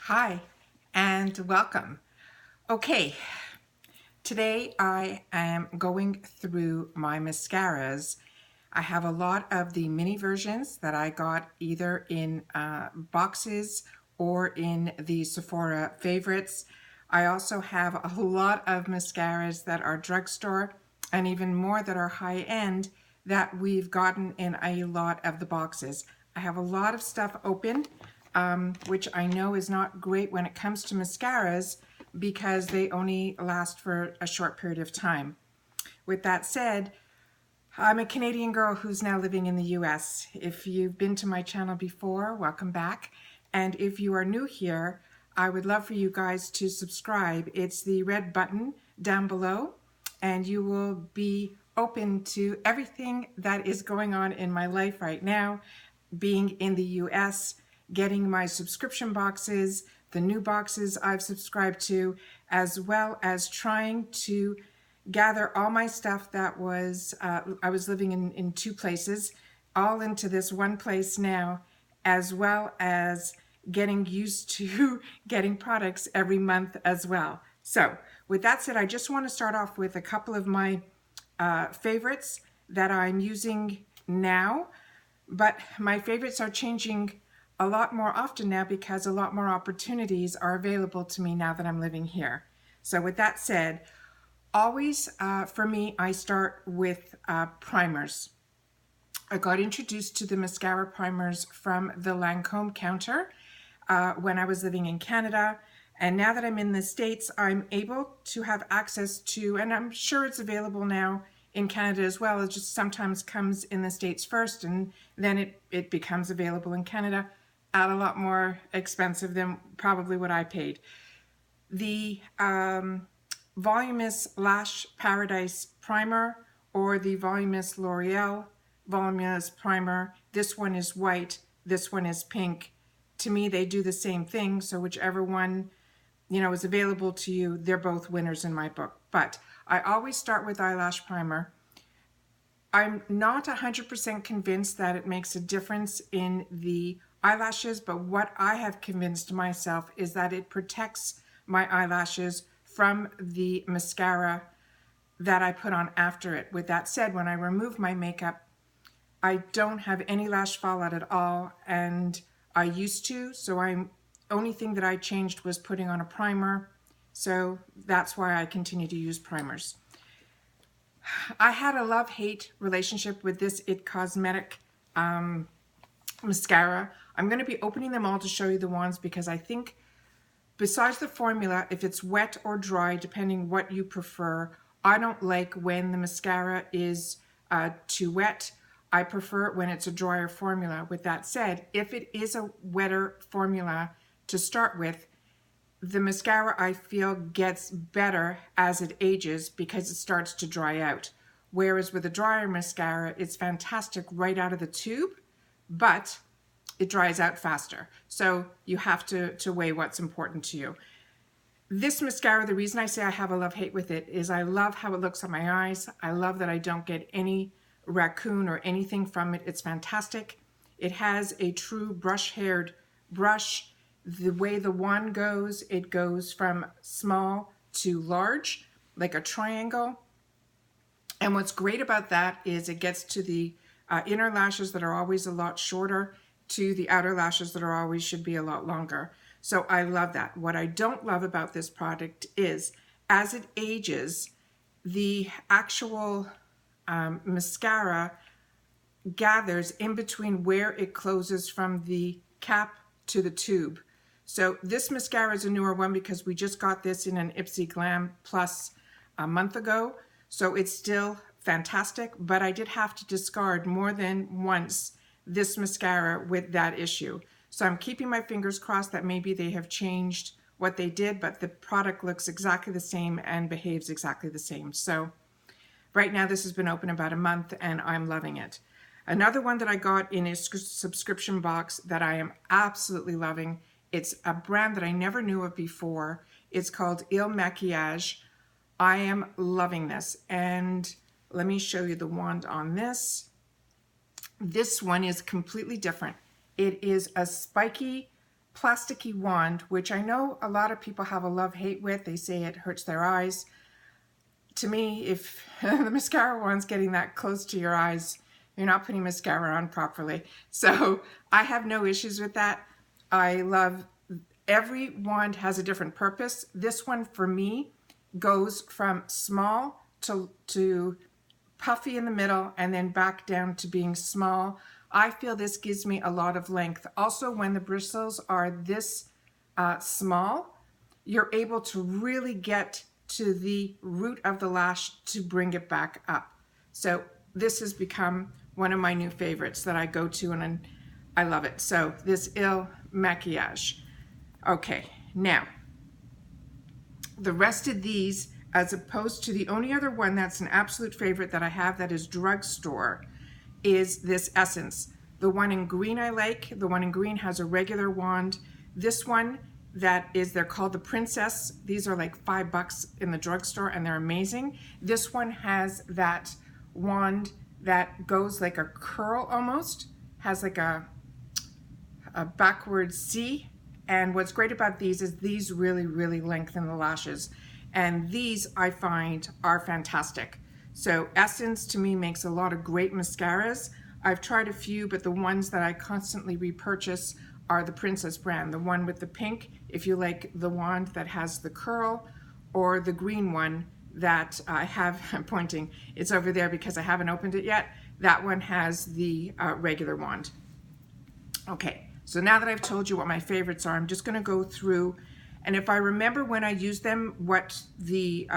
Hi and welcome. Okay, today I am going through my mascaras. I have a lot of the mini versions that I got either in boxes or in the Sephora favorites. I also have a lot of mascaras that are drugstore and even more that are high end that we've gotten in a lot of the boxes. I have a lot of stuff open, which I know is not great when it comes to mascaras because they only last for a short period of time. With that said, I'm a Canadian girl who's now living in the US. If you've been to my channel before, welcome back. And if you are new here, I would love for you guys to subscribe. It's the red button down below, and you will be open to everything that is going on in my life right now, being in the US, getting my subscription boxes, the new boxes I've subscribed to, as well as trying to gather all my stuff that was, I was living in two places, all into this one place now, as well as getting used to getting products every month as well. So with that said, I just want to start off with a couple of my favorites that I'm using now, but my favorites are changing a lot more often now because a lot more opportunities are available to me now that I'm living here. So with that said, always for me, I start with primers. I got introduced to the mascara primers from the Lancome counter when I was living in Canada. And now that I'm in the States, I'm able to have access to, and I'm sure it's available now in Canada as well. It just sometimes comes in the States first, and then it becomes available in Canada at a lot more expensive than probably what I paid. The Voluminous Lash Paradise Primer or the Voluminous L'Oreal Voluminous Primer. This one is white, this one is pink. To me, they do the same thing, so whichever one is available to you, they're both winners in my book. But I always start with eyelash primer. I'm not 100% convinced that it makes a difference in the eyelashes, but what I have convinced myself is that it protects my eyelashes from the mascara that I put on after it. With that said, when I remove my makeup, I don't have any lash fallout at all, and I used to, so only thing that I changed was putting on a primer, so that's why I continue to use primers. I had a love-hate relationship with this IT Cosmetic mascara. I'm going to be opening them all to show you the ones because I think besides the formula, if it's wet or dry, depending what you prefer, I don't like when the mascara is too wet. I prefer it when it's a drier formula. With that said, if it is a wetter formula to start with, the mascara I feel gets better as it ages because it starts to dry out. Whereas with a drier mascara, it's fantastic right out of the tube, but it dries out faster. So you have to weigh what's important to you. This mascara, the reason I say I have a love-hate with it is I love how it looks on my eyes. I love that I don't get any raccoon or anything from it. It's fantastic. It has a true brush-haired brush. The way the wand goes, it goes from small to large, like a triangle. And what's great about that is it gets to the inner lashes that are always a lot shorter to the outer lashes that are always should be a lot longer. So I love that. What I don't love about this product is as it ages, the actual mascara gathers in between where it closes from the cap to the tube. So this mascara is a newer one because we just got this in an Ipsy Glam Plus a month ago. So it's still fantastic, but I did have to discard more than once this mascara with that issue. So I'm keeping my fingers crossed that maybe they have changed what they did, but the product looks exactly the same and behaves exactly the same. So right now this has been open about a month and I'm loving it. Another one that I got in a subscription box that I am absolutely loving, it's a brand that I never knew of before. It's called Il Maquillage. I am loving this, and let me show you the wand on this. This one is completely different. It is a spiky plasticky wand, which I know a lot of people have a love-hate with. They say it hurts their eyes. To me, if the mascara wand's getting that close to your eyes, you're not putting mascara on properly. So I have no issues with that. I love, every wand has a different purpose. This one for me goes from small to puffy in the middle and then back down to being small. I feel this gives me a lot of length. Also, when the bristles are this small, you're able to really get to the root of the lash to bring it back up. So this has become one of my new favorites that I go to, and I love it. So this Il Maquillage. Okay, now the rest of these, as opposed to the only other one that's an absolute favorite that I have that is Drugstore, is this Essence. The one in green I like. The one in green has a regular wand. This one that is, they're called the Princess. These are like $5 in the drugstore and they're amazing. This one has that wand that goes like a curl almost, has like a backward C. And what's great about these is these really, really lengthen the lashes. And these I find are fantastic. So Essence to me makes a lot of great mascaras. I've tried a few, but the ones that I constantly repurchase are the Princess brand, the one with the pink, if you like the wand that has the curl, or the green one that I have, I'm pointing, it's over there because I haven't opened it yet. That one has the regular wand. Okay, so now that I've told you what my favorites are, I'm just gonna go through, and if I remember when I used them, what the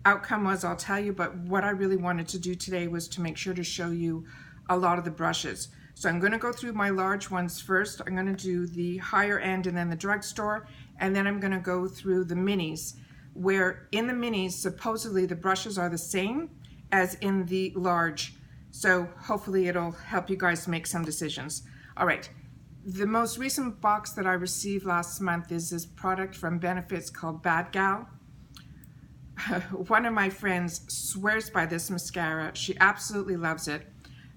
outcome was, I'll tell you, but what I really wanted to do today was to make sure to show you a lot of the brushes. So I'm going to go through my large ones first. I'm going to do the higher end and then the Drugstore, and then I'm going to go through the minis, where in the minis supposedly the brushes are the same as in the large. So hopefully it'll help you guys make some decisions. All right, the most recent box that I received last month is this product from Benefits called Bad Gal. One of my friends swears by this mascara. She absolutely loves it.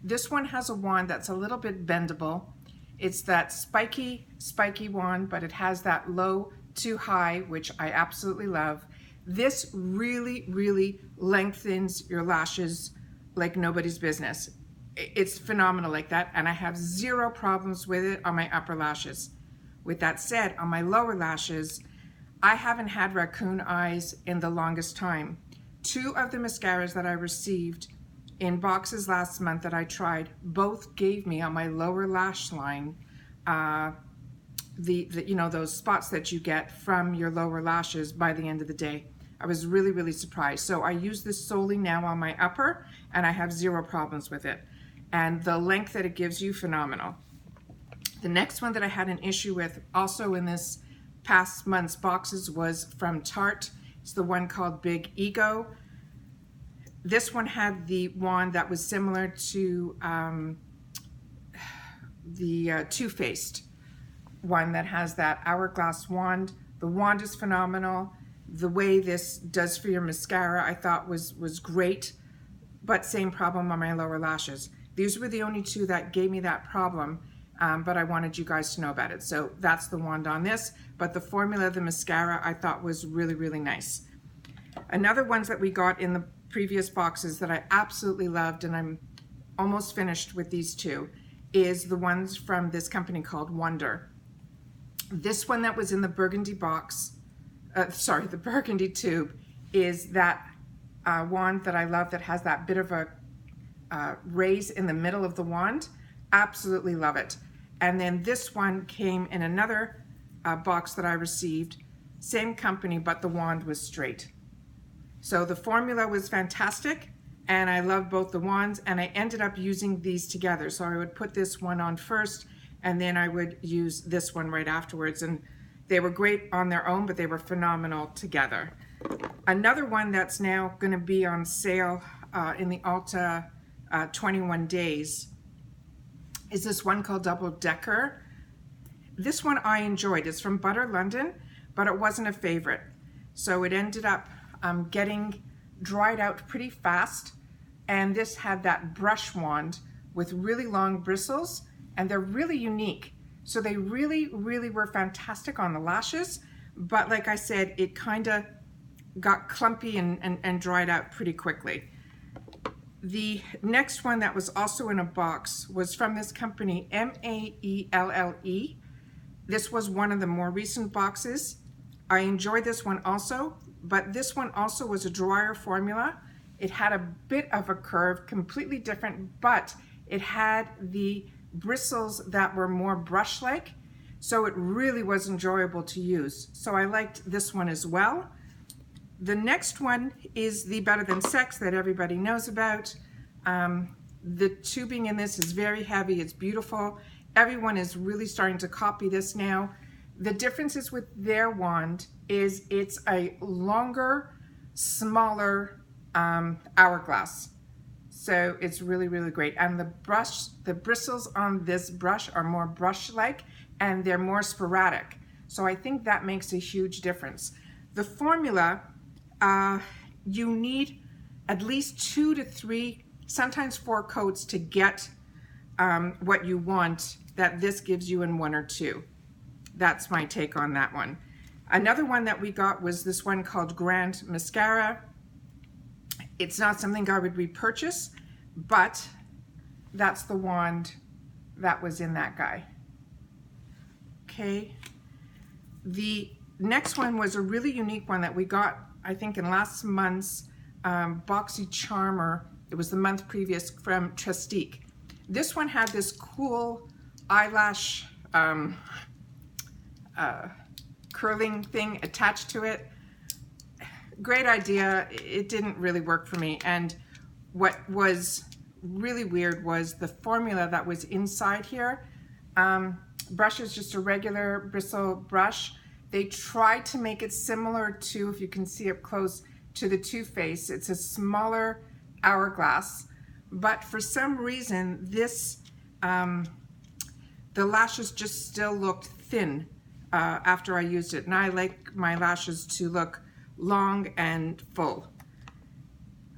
This one has a wand that's a little bit bendable. It's that spiky wand, but it has that low to high, which I absolutely love. This really, really lengthens your lashes like nobody's business. It's phenomenal like that, and I have zero problems with it on my upper lashes. With that said, on my lower lashes, I haven't had raccoon eyes in the longest time. Two of the mascaras that I received in boxes last month that I tried, both gave me on my lower lash line you know, those spots that you get from your lower lashes by the end of the day. I was really, really surprised. So I use this solely now on my upper, and I have zero problems with it. And the length that it gives you, phenomenal. The next one that I had an issue with also in this past month's boxes was from Tarte. It's the one called Big Ego. This one had the wand that was similar to the Too Faced one that has that hourglass wand. The wand is phenomenal. The way this does for your mascara I thought was great, but same problem on my lower lashes. These were the only two that gave me that problem, but I wanted you guys to know about it. So that's the wand on this, but the formula of the mascara I thought was really, really nice. Another ones that we got in the previous boxes that I absolutely loved, and I'm almost finished with these two, is the ones from this company called Wonder. This one that was in the burgundy box, the burgundy tube, is that wand that I love that has that bit of a raise in the middle of the wand. Absolutely love it. And then this one came in another box that I received, same company, but the wand was straight. So the formula was fantastic, and I love both the wands, and I ended up using these together. So I would put this one on first, and then I would use this one right afterwards. And they were great on their own, but they were phenomenal together. Another one that's now going to be on sale in the ULTA 21 days is this one called Double Decker. This one I enjoyed. It's from Butter London, but it wasn't a favorite. So it ended up getting dried out pretty fast, and this had that brush wand with really long bristles, and they're really unique. So they really, really were fantastic on the lashes. But like I said, it kind of got clumpy and dried out pretty quickly. The next one that was also in a box was from this company, Maelle. This was one of the more recent boxes. I enjoyed this one also, but this one also was a drier formula. It had a bit of a curve, completely different, but it had the bristles that were more brush-like, so it really was enjoyable to use. So I liked this one as well. The next one is the Better Than Sex that everybody knows about. The tubing in this is very heavy, it's beautiful. Everyone is really starting to copy this now. The differences with their wand is it's a longer, smaller hourglass. So it's really, really great. And the bristles on this brush are more brush-like and they're more sporadic. So I think that makes a huge difference. The formula, you need at least 2 to 3, sometimes 4 coats to get what you want that this gives you in 1 or 2. That's my take on that one. Another one that we got was this one called Grand Mascara. It's not something I would repurchase, but that's the wand that was in that guy. Okay. The next one was a really unique one that we got, I think, in last month's Boxy Charmer. It was the month previous from Trestique. This one had this cool eyelash curling thing attached to it. Great idea. It didn't really work for me. And what was really weird was the formula that was inside here. Brush is just a regular bristle brush. They tried to make it similar to, if you can see up close, to the Too Faced. It's a smaller hourglass, but for some reason this the lashes just still looked thin after I used it, and I like my lashes to look long and full.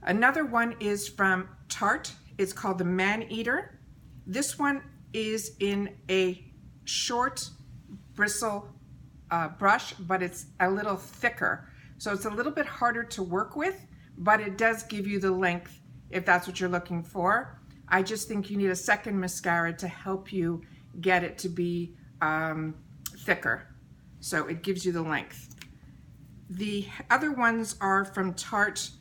Another one is from Tarte. It's called the Man Eater. This one is in a short bristle brush, but it's a little thicker. So it's a little bit harder to work with, but it does give you the length if that's what you're looking for. I just think you need a second mascara to help you get it to be thicker. So it gives you the length. The other ones are from Tarte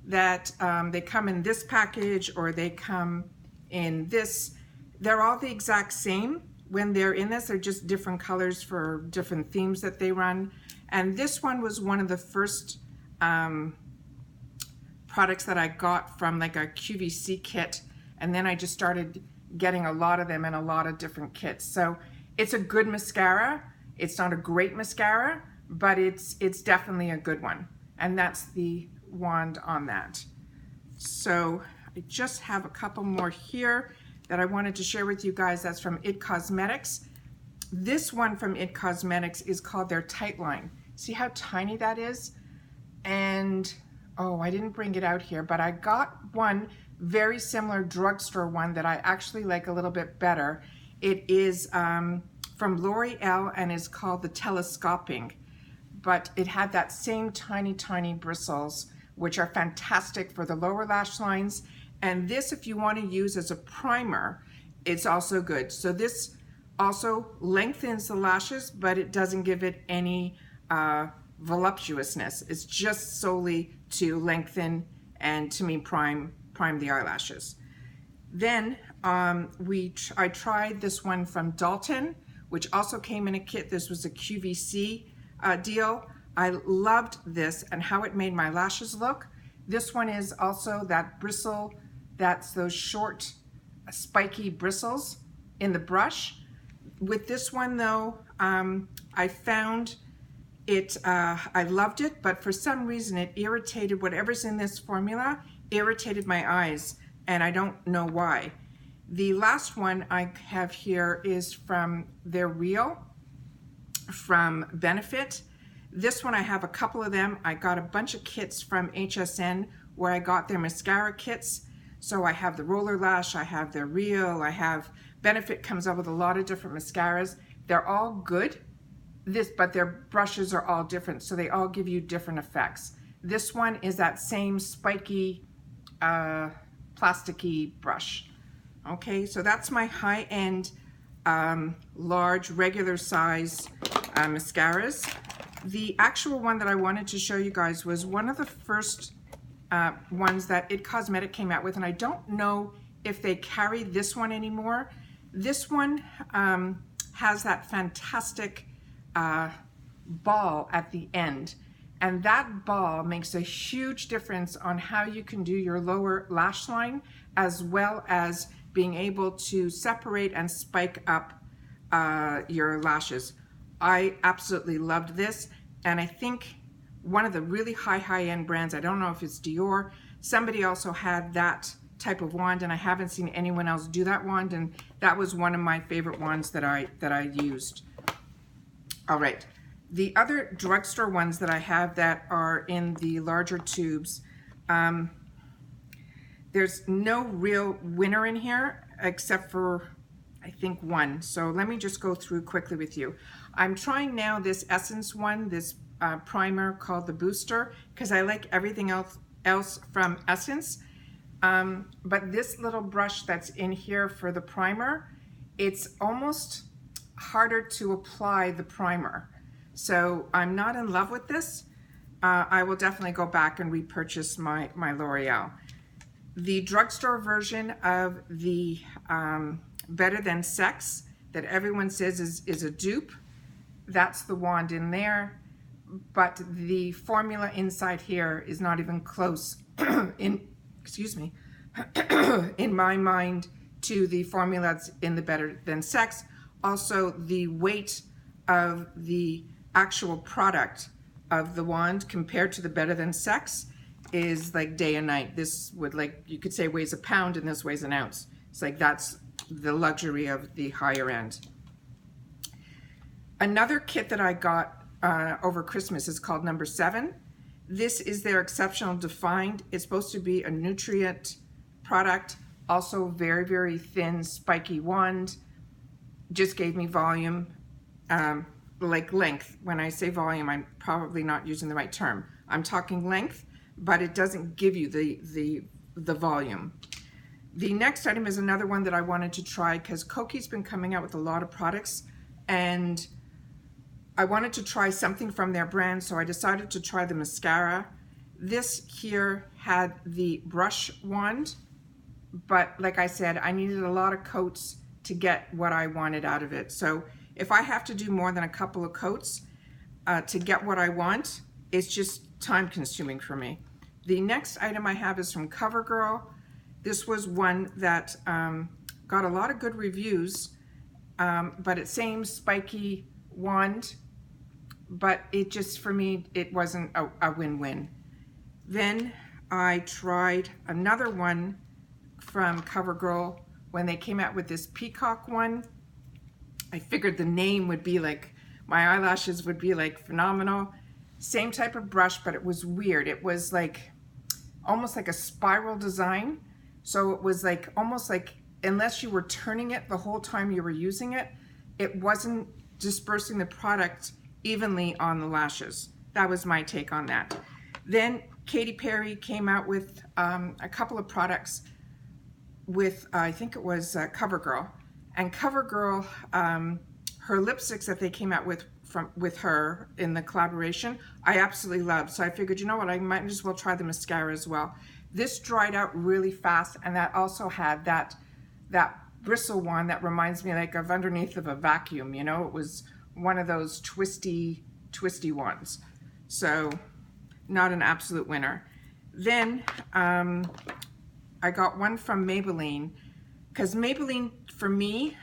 that they come in this package or they come in this. They're all the exact same. When they're in this, they're just different colors for different themes that they run. And this one was one of the first products that I got from like a QVC kit. And then I just started getting a lot of them in a lot of different kits. So it's a good mascara. It's not a great mascara, but it's definitely a good one. And that's the wand on that. So I just have a couple more here that I wanted to share with you guys. That's from IT Cosmetics. This one from IT Cosmetics is called their Tight Line. See how tiny that is? And, oh, I didn't bring it out here, but I got one very similar drugstore one that I actually like a little bit better. It is from L'Oreal and is called the Telescoping, but it had that same tiny, tiny bristles, which are fantastic for the lower lash lines. And this, if you want to use as a primer, it's also good. So this also lengthens the lashes, but it doesn't give it any voluptuousness. It's just solely to lengthen and, to me, prime the eyelashes. Then I tried this one from Dalton, which also came in a kit. This was a QVC deal. I loved this and how it made my lashes look. This one is also that bristle, that's those short spiky bristles in the brush. With this one though, I found it, I loved it, but for some reason it irritated, whatever's in this formula, irritated my eyes, and I don't know why. The last one I have here is from their Real, from Benefit. This one I have a couple of them. I got a bunch of kits from HSN where I got their mascara kits. So I have the Roller Lash, I have their Real, I have Benefit comes up with a lot of different mascaras. They're all good, but their brushes are all different, so they all give you different effects. This one is that same spiky, plasticky brush. Okay, so that's my high-end, large, regular size mascaras. The actual one that I wanted to show you guys was one of the first ones that IT Cosmetic came out with, and I don't know if they carry this one anymore. This one has that fantastic ball at the end, and that ball makes a huge difference on how you can do your lower lash line, as well as being able to separate and spike up your lashes. I absolutely loved this, and I think one of the really high-end brands, I don't know if it's Dior, somebody also had that type of wand, and I haven't seen anyone else do that wand, and that was one of my favorite wands that I used. All right, the other drugstore ones that I have that are in the larger tubes, there's no real winner in here except for, I think, one. So let me just go through quickly with you. I'm trying now this Essence one, this primer called the Booster, because I like everything else from Essence. But this little brush that's in here for the primer, it's almost harder to apply the primer. So I'm not in love with this. I will definitely go back and repurchase my L'Oreal. The drugstore version of the Better Than Sex that everyone says is a dupe, that's the wand in there, but the formula inside here is not even close in my mind to the formula that's in the Better Than Sex. Also, the weight of the actual product of the wand compared to the Better Than Sex is like day and night. This would, like, you could say weighs a pound and this weighs an ounce. It's like that's the luxury of the higher end. Another kit that I got over Christmas is called Number 7. This is their Exceptional Defined. It's supposed to be a nutrient product, also very, very thin, spiky wand. Just gave me volume, like length. When I say volume, I'm probably not using the right term. I'm talking length, but it doesn't give you the volume. The next item is another one that I wanted to try because Koki's been coming out with a lot of products, and I wanted to try something from their brand, so I decided to try the mascara. This here had the brush wand, but like I said, I needed a lot of coats to get what I wanted out of it. So if I have to do more than a couple of coats to get what I want, it's just time consuming for me. The next item I have is from CoverGirl. This was one that got a lot of good reviews, but it's same spiky wand, but it just, for me, it wasn't a win-win. Then I tried another one from CoverGirl when they came out with this peacock one. I figured the name would be like, my eyelashes would be like phenomenal. Same type of brush, but it was weird. It was like almost like a spiral design. So it was like almost like, unless you were turning it the whole time you were using it, it wasn't dispersing the product evenly on the lashes. That was my take on that. Then Katy Perry came out with a couple of products with, I think it was CoverGirl. And CoverGirl, her lipsticks that they came out with her in the collaboration, I absolutely loved. So I figured, you know what, I might as well try the mascara as well. This dried out really fast, and that also had that bristle one that reminds me like of underneath of a vacuum, you know? It was one of those twisty ones. So not an absolute winner. Then I got one from Maybelline, because Maybelline for me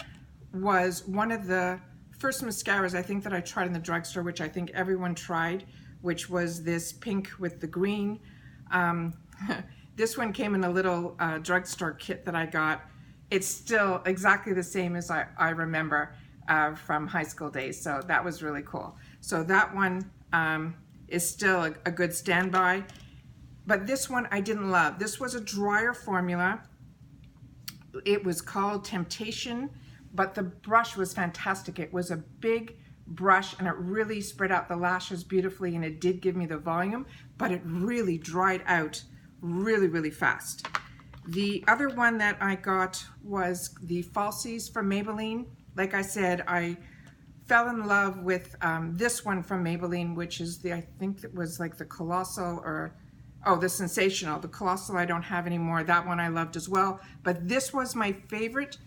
was one of the first mascaras I think that I tried in the drugstore, which I think everyone tried, which was this pink with the green. This one came in a little drugstore kit that I got. It's still exactly the same as I remember from high school days, so that was really cool. So that one is still a good standby. But this one I didn't love. This was a drier formula. It was called Temptation, but the brush was fantastic. It was a big brush and it really spread out the lashes beautifully, and it did give me the volume, but it really dried out really, really fast. The other one that I got was the Falsies from Maybelline. Like I said, I fell in love with this one from Maybelline, which is the, I think it was like the Colossal, or, oh, the Sensational. The Colossal I don't have anymore. That one I loved as well. But this was my favorite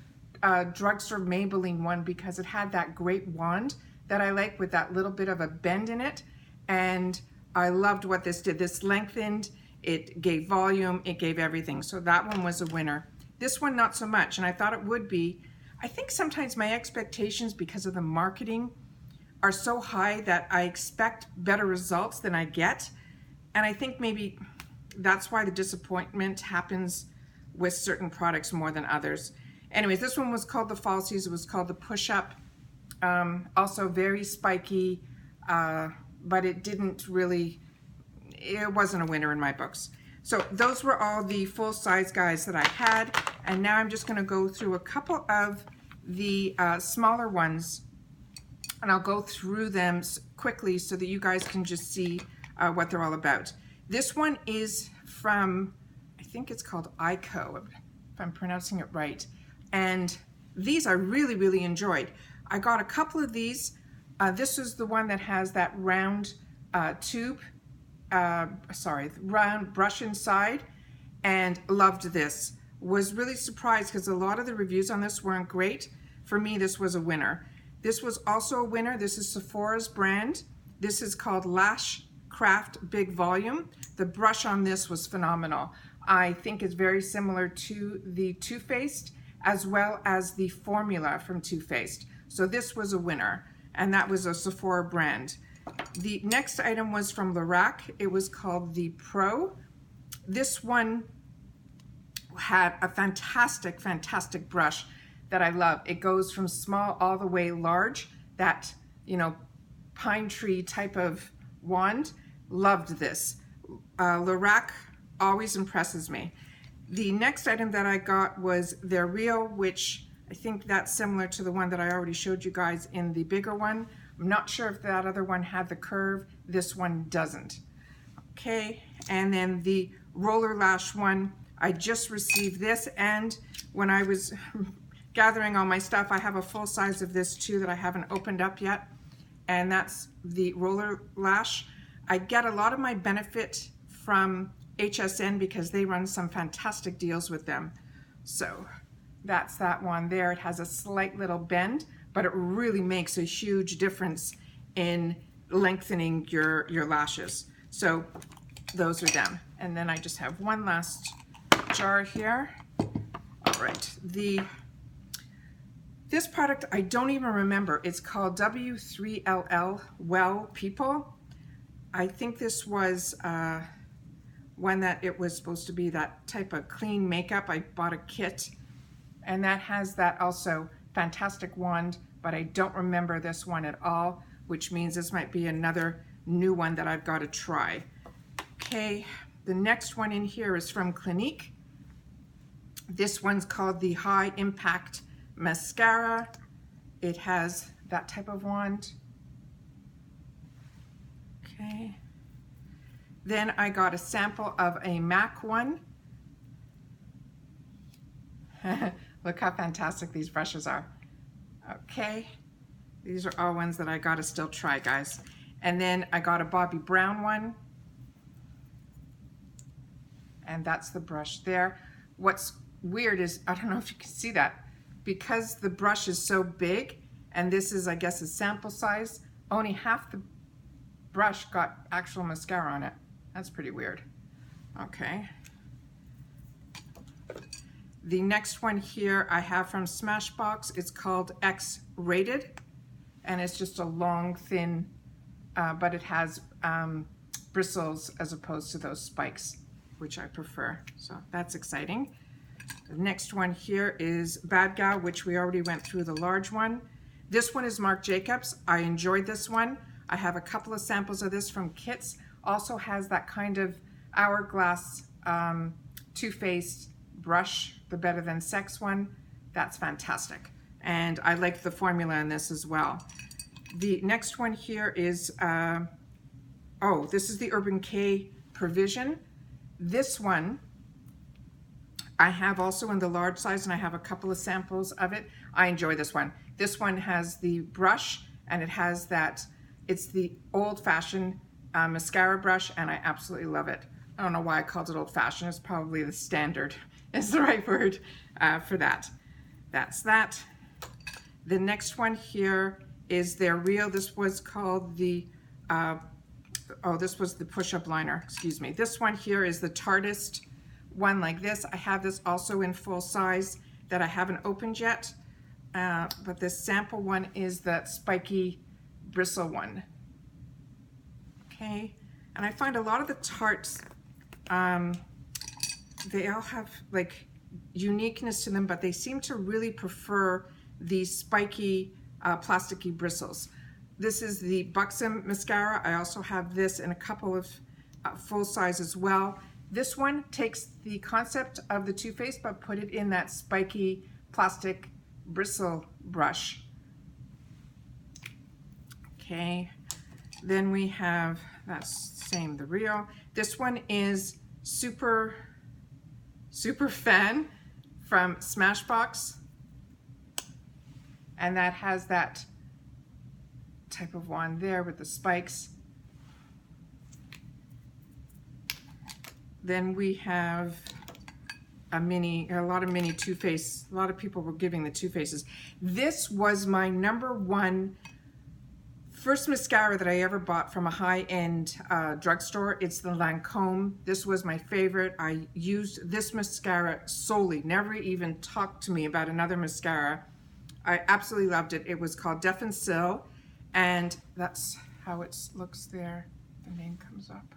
Drugstore Maybelline one because it had that great wand that I like with that little bit of a bend in it. And I loved what this did. This lengthened, it gave volume, it gave everything. So that one was a winner. This one, not so much, and I thought it would be. I think sometimes my expectations, because of the marketing, are so high that I expect better results than I get. And I think maybe that's why the disappointment happens with certain products more than others. Anyways, this one was called the Falsies. It was called the Push Up. Also very spiky, but it didn't really, it wasn't a winner in my books. So those were all the full size guys that I had. And now I'm just gonna go through a couple of the smaller ones, and I'll go through them quickly so that you guys can just see what they're all about. This one is from, I think it's called Ico, if I'm pronouncing it right. And these I really, really enjoyed. I got a couple of these. This is the one that has that round round brush inside, and loved this. Was really surprised because a lot of the reviews on this weren't great. For me, this was a winner. This was also a winner. This is Sephora's brand. This is called Lash Craft Big Volume. The brush on this was phenomenal. I think it's very similar to the Too Faced as well as the formula from Too Faced. So this was a winner, and that was a Sephora brand. The next item was from Lorac. It was called the Pro. This one had a fantastic, fantastic brush that I love. It goes from small all the way large, that, you know, pine tree type of wand. Loved this. Lorac always impresses me. The next item that I got was their Rio, which I think that's similar to the one that I already showed you guys in the bigger one. I'm not sure if that other one had the curve. This one doesn't. Okay, and then the Roller Lash one, I just received this, and when I was gathering all my stuff, I have a full size of this too that I haven't opened up yet, and that's the Roller Lash. I get a lot of my benefit from HSN because they run some fantastic deals with them. So that's that one there. It has a slight little bend, but it really makes a huge difference in lengthening your lashes. So those are them. And then I just have one last jar here. All right, this product I don't even remember. It's called W3LL Well People. I think this was one that it was supposed to be that type of clean makeup. I bought a kit, and that has that also fantastic wand, but I don't remember this one at all, which means this might be another new one that I've got to try. Okay, the next one in here is from Clinique. This one's called the High Impact Mascara. It has that type of wand. Okay. Then I got a sample of a MAC one. Look how fantastic these brushes are. Okay, these are all ones that I gotta still try, guys. And then I got a Bobbi Brown one. And that's the brush there. What's weird is, I don't know if you can see that, because the brush is so big, and this is, I guess, a sample size, only half the brush got actual mascara on it. That's pretty weird. Okay. The next one here I have from Smashbox. It's called X Rated, and it's just a long, thin, but it has bristles as opposed to those spikes, which I prefer. So that's exciting. The next one here is Bad Gal, which we already went through the large one. This one is Marc Jacobs. I enjoyed this one. I have a couple of samples of this from kits. Also has that kind of hourglass Too Faced brush, the Better Than Sex one. That's fantastic. and I like the formula in this as well. The next one here is, oh, this is the Urban K Provision. This one I have also in the large size, and I have a couple of samples of it. I enjoy this one. This one has the brush, and it has that, it's the old-fashioned mascara brush, and I absolutely love it. I don't know why I called it old-fashioned. It's probably the standard is the right word for that. That's that. The next one here is their real, this was called the, oh, this was the push-up liner, excuse me. This one here is the Tartist one like this. I have this also in full size that I haven't opened yet, but this sample one is that spiky bristle one. Okay, and I find a lot of the Tarts, they all have like uniqueness to them, but they seem to really prefer these spiky plasticky bristles. This is the Buxom mascara. I also have this in a couple of full size as well. This one takes the concept of the Too Faced but put it in that spiky plastic bristle brush. Okay, then we have, that's same, the real. This one is Super Fan from Smashbox, and that has that type of wand there with the spikes. Then we have a lot of mini Too Faced. A lot of people were giving the Too Faces. This was my #1 first mascara that I ever bought from a high-end drugstore. It's the Lancome. This was my favorite. I used this mascara solely, never even talked to me about another mascara. I absolutely loved it. It was called Deaf and Sill, and that's how it looks there. The name comes up.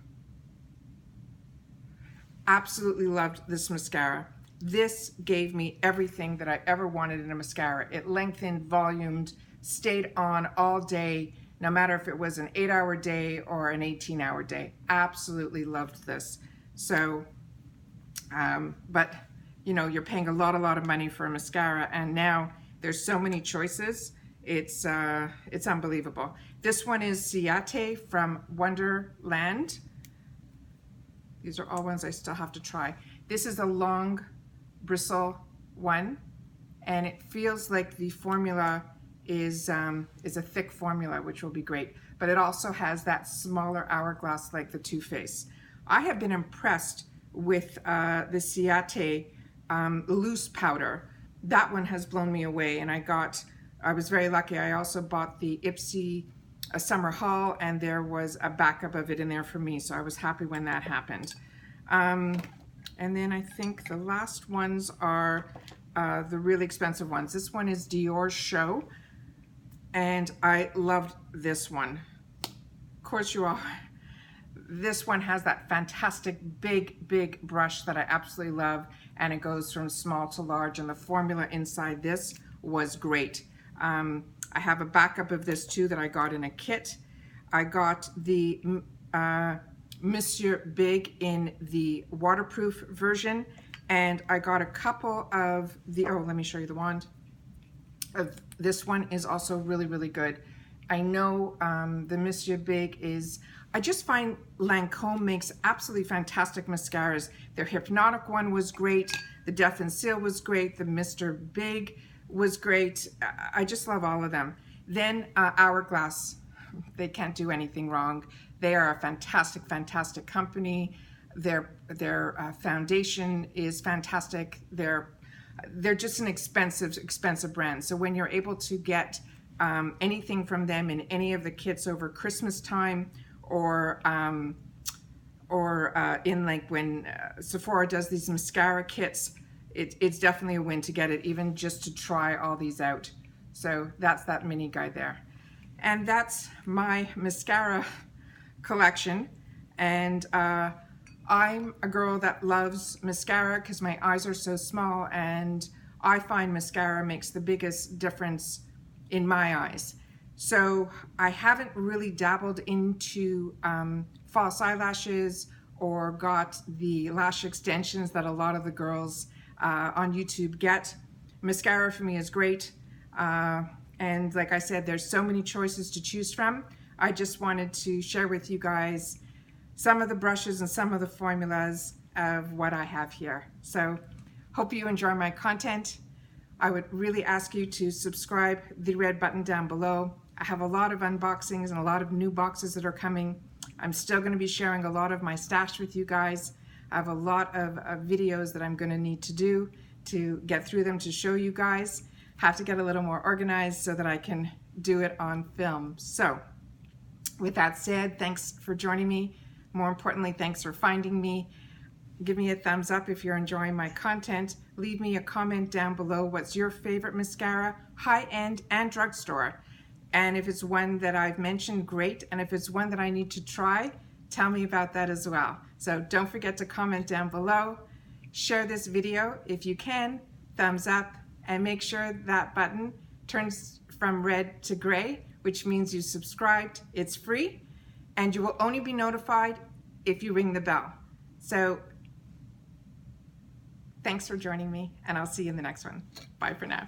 Absolutely loved this mascara. This gave me everything that I ever wanted in a mascara. It lengthened, volumed, stayed on all day, no matter if it was an 8-hour day or an 18-hour day. Absolutely loved this. So, but you know, you're paying a lot of money for a mascara, and now there's so many choices. It's unbelievable. This one is Ciate from Wonderland. These are all ones I still have to try. This is a long bristle one, and it feels like the formula is a thick formula, which will be great. But it also has that smaller hourglass like the Too Faced. I have been impressed with the Ciate loose powder. That one has blown me away, and I was very lucky. I also bought the Ipsy summer haul, and there was a backup of it in there for me, so I was happy when that happened. And then I think the last ones are the really expensive ones. This one is Dior's Show, and I loved this one. Of course you all. This one has that fantastic big brush that I absolutely love, and it goes from small to large, and the formula inside this was great. I have a backup of this too that I got in a kit. I got the Monsieur Big in the waterproof version, and I got a couple of the, oh, let me show you the wand. This one is also really good. I know the Monsieur Big is, I just find Lancome makes absolutely fantastic mascaras. Their Hypnotic one was great. The Deaf and Sill was great. The Mr. Big was great. I just love all of them. Then Hourglass, they can't do anything wrong. They are a fantastic company. Their foundation is fantastic. They're just an expensive brand. So when you're able to get anything from them in any of the kits over Christmas time, or in like when Sephora does these mascara kits, it's definitely a win to get it, even just to try all these out. So that's that mini guy there. And that's my mascara collection. And I'm a girl that loves mascara because my eyes are so small, and I find mascara makes the biggest difference in my eyes. So I haven't really dabbled into false eyelashes or got the lash extensions that a lot of the girls on YouTube get. Mascara for me is great. And like I said, there's so many choices to choose from. I just wanted to share with you guys some of the brushes and some of the formulas of what I have here. So hope you enjoy my content. I would really ask you to subscribe, the red button down below. I have a lot of unboxings and a lot of new boxes that are coming. I'm still going to be sharing a lot of my stash with you guys. I have a lot of videos that I'm going to need to do to get through them to show you guys. Have to get a little more organized so that I can do it on film. So with that said, thanks for joining me. More importantly, thanks for finding me. Give me a thumbs up if you're enjoying my content. Leave me a comment down below. What's your favorite mascara, high-end and drugstore? And if it's one that I've mentioned, great. And if it's one that I need to try, tell me about that as well. So don't forget to comment down below. Share this video if you can, thumbs up, and make sure that button turns from red to gray, which means you subscribed. It's free, and you will only be notified if you ring the bell. So thanks for joining me, and I'll see you in the next one. Bye for now.